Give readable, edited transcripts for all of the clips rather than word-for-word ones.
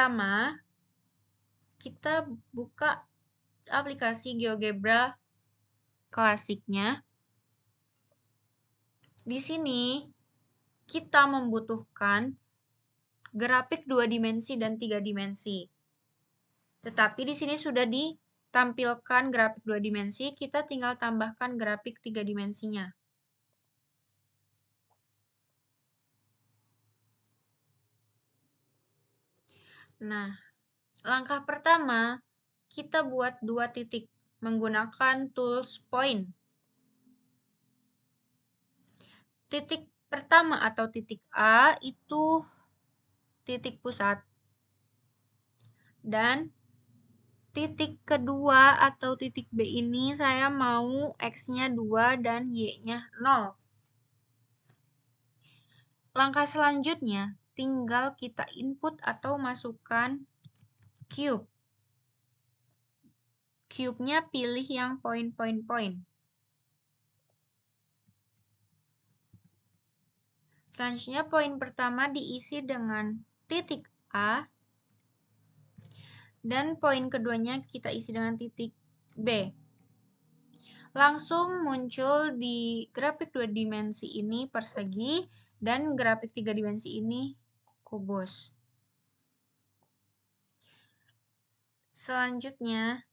pertama, kita buka aplikasi GeoGebra klasiknya. Di sini kita membutuhkan grafik 2 dimensi dan 3 dimensi. Tetapi di sini sudah ditampilkan grafik 2 dimensi, kita tinggal tambahkan grafik 3 dimensinya. Nah, langkah pertama, kita buat 2 titik menggunakan tools point. Titik pertama atau titik A itu titik pusat. Dan titik kedua atau titik B ini saya mau X-nya 2 dan Y-nya 0. Langkah selanjutnya, tinggal kita input atau masukkan cube. Cube-nya pilih yang point. Selanjutnya, poin pertama diisi dengan titik A, dan poin keduanya kita isi dengan titik B. Langsung muncul di grafik 2 dimensi ini persegi, dan grafik 3 dimensi ini kubus. Selanjutnya,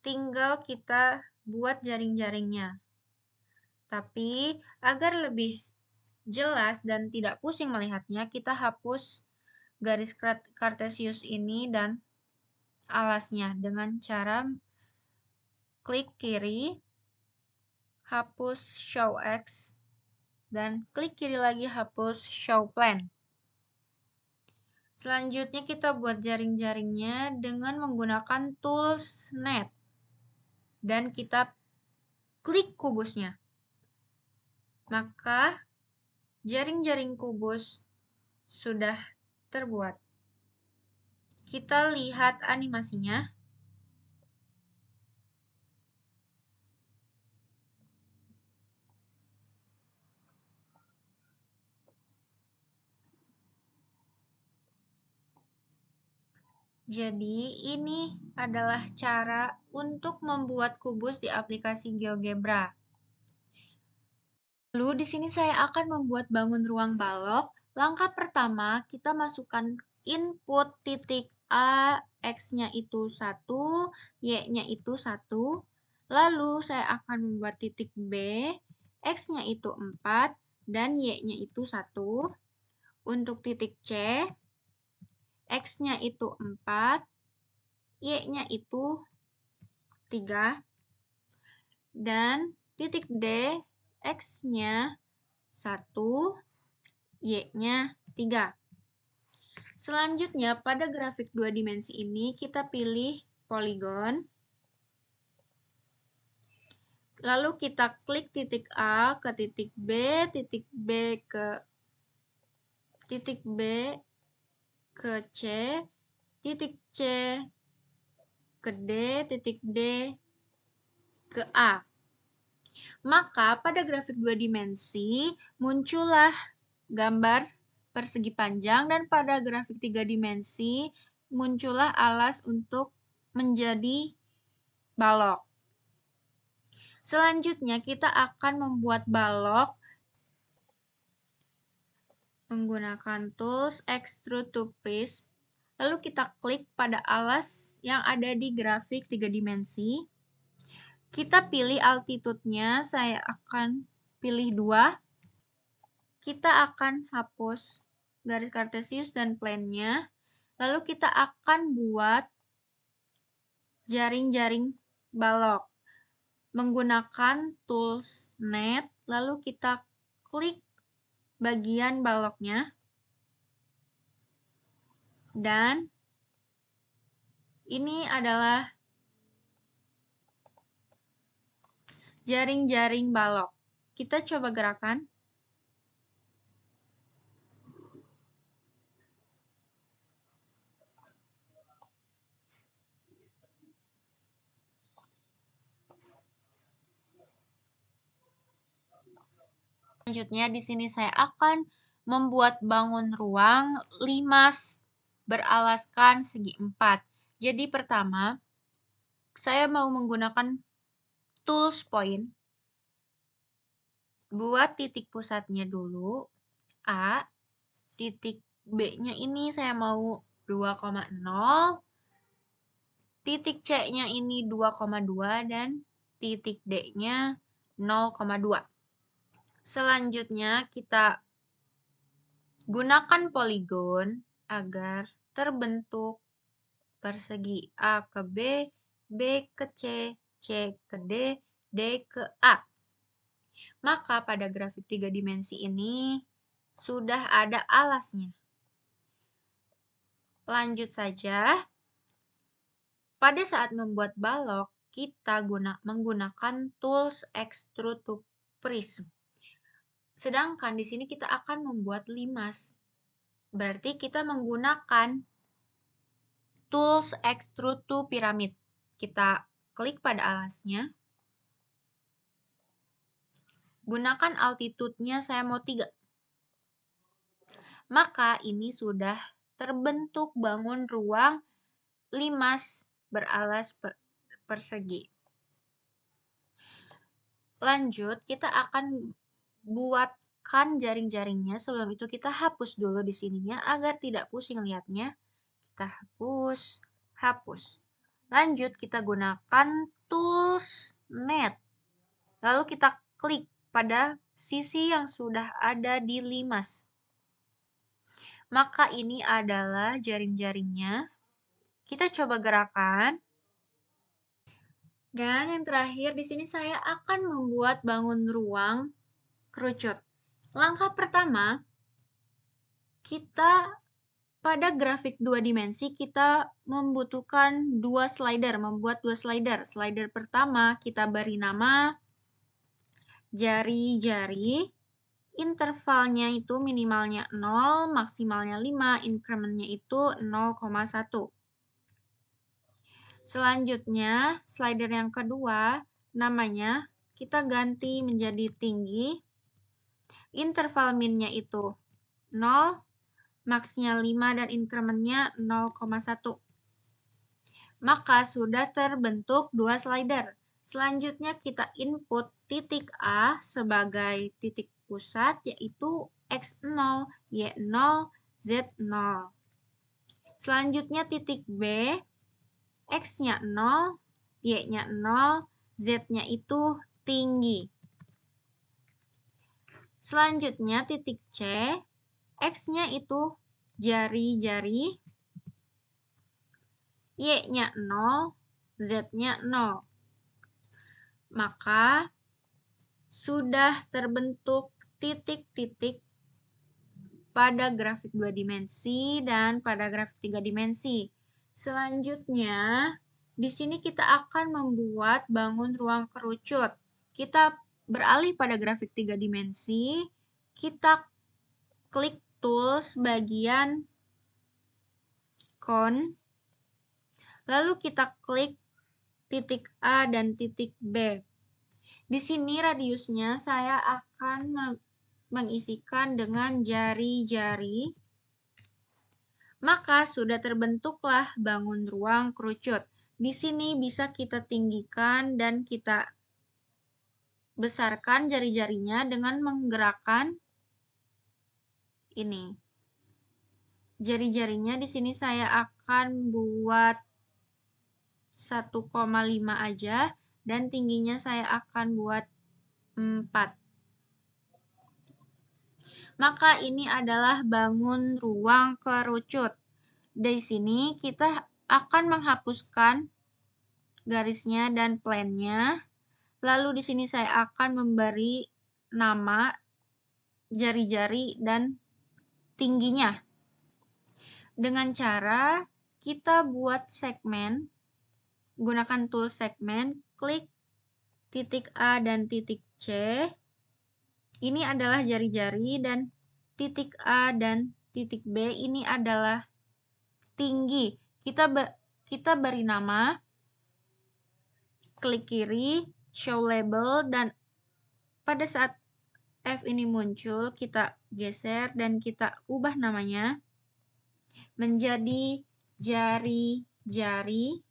tinggal kita buat jaring-jaringnya. Tapi, agar lebih jelas dan tidak pusing melihatnya, kita hapus garis kartesius ini dan alasnya dengan cara klik kiri, hapus show X, dan klik kiri lagi hapus show plane. Selanjutnya kita buat jaring-jaringnya dengan menggunakan tools net. Dan kita klik kubusnya. Maka jaring-jaring kubus sudah terbuat. Kita lihat animasinya. Jadi, ini adalah cara untuk membuat kubus di aplikasi GeoGebra. Lalu, di sini saya akan membuat bangun ruang balok. Langkah pertama, kita masukkan input titik A, X-nya itu 1, Y-nya itu 1. Lalu, saya akan membuat titik B, X-nya itu 4, dan Y-nya itu 1. Untuk titik C, X-nya itu 4, Y-nya itu 3, dan titik D, X-nya 1, Y-nya 3. Selanjutnya, pada grafik 2 dimensi ini, kita pilih poligon. Lalu kita klik titik A ke titik B ke titik B ke C, titik C ke D, titik D ke A. Maka pada grafik 2 dimensi muncullah gambar persegi panjang, dan pada grafik 3 dimensi muncullah alas untuk menjadi balok. Selanjutnya kita akan membuat balok menggunakan tools extrude to prism. Lalu kita klik pada alas yang ada di grafik 3 dimensi. Kita pilih altitude-nya, saya akan pilih 2. Kita akan hapus garis kartesius dan plane-nya. Lalu kita akan buat jaring-jaring balok menggunakan tools net. Lalu kita klik bagian baloknya, dan ini adalah jaring-jaring balok. Kita coba gerakan. Selanjutnya di sini saya akan membuat bangun ruang 5 beralaskan segi 4. Jadi pertama, saya mau menggunakan tools point. Buat titik pusatnya dulu, A. Titik B-nya ini saya mau 2,0. Titik C-nya ini 2,2 dan titik D-nya 0,2. Selanjutnya kita gunakan poligon agar terbentuk persegi A ke B, B ke C, C ke D, D ke A. Maka pada grafik 3 dimensi ini sudah ada alasnya. Lanjut saja. Pada saat membuat balok, kita menggunakan tools extrude to prism. Sedangkan di sini kita akan membuat limas. Berarti kita menggunakan tools extrude to pyramid. Kita klik pada alasnya. Gunakan altitude-nya saya mau 3. Maka ini sudah terbentuk bangun ruang limas beralas persegi. Lanjut, kita akan buatkan jaring-jaringnya. Sebelum itu kita hapus dulu di sininya agar tidak pusing lihatnya. Kita hapus. Lanjut, kita gunakan tools net. Lalu kita klik pada sisi yang sudah ada di limas. Maka ini adalah jaring-jaringnya. Kita coba gerakan. Dan yang terakhir, di sini saya akan membuat bangun ruang kerucut. Langkah pertama, kita pada grafik 2 dimensi, kita membutuhkan membuat 2 slider. Slider pertama, kita beri nama jari-jari. Intervalnya itu minimalnya 0, maksimalnya 5, incrementnya itu 0,1. Selanjutnya, slider yang kedua, namanya kita ganti menjadi tinggi. Interval minnya itu 0, max-nya 5, dan incrementnya 0,1. Maka sudah terbentuk 2 slider. Selanjutnya kita input titik A sebagai titik pusat, yaitu X0, Y0, Z0. Selanjutnya titik B, X-nya 0, Y-nya 0, Z-nya itu tinggi. Selanjutnya titik C, X-nya itu jari-jari, Y-nya 0, Z-nya 0. Maka sudah terbentuk titik-titik pada grafik 2 dimensi dan pada grafik 3 dimensi. Selanjutnya, di sini kita akan membuat bangun ruang kerucut. Kita beralih pada grafik 3 dimensi, kita klik tools bagian cone, lalu kita klik titik A dan titik B. Di sini radiusnya saya akan mengisikan dengan jari-jari. Maka sudah terbentuklah bangun ruang kerucut. Di sini bisa kita tinggikan dan kita besarkan jari-jarinya dengan menggerakkan ini. Jari-jarinya di sini saya akan buat 1,5 aja dan tingginya saya akan buat 4. Maka ini adalah bangun ruang kerucut. Di sini kita akan menghapuskan garisnya dan plan-nya. Lalu di sini saya akan memberi nama jari-jari dan tingginya. Dengan cara kita buat segmen, gunakan tool segmen, klik titik A dan titik C. Ini adalah jari-jari dan titik A dan titik B ini adalah tinggi. Kita beri nama, klik kiri, show label, dan pada saat F ini muncul, kita geser dan kita ubah namanya. menjadi jari-jari.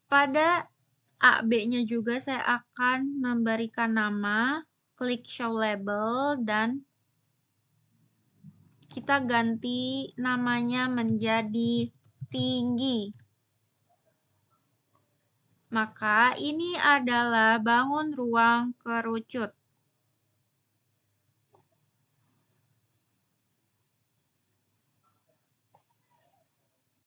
Pada AB-nya juga saya akan memberikan nama, klik show label, dan kita ganti namanya menjadi tinggi. Maka ini adalah bangun ruang kerucut.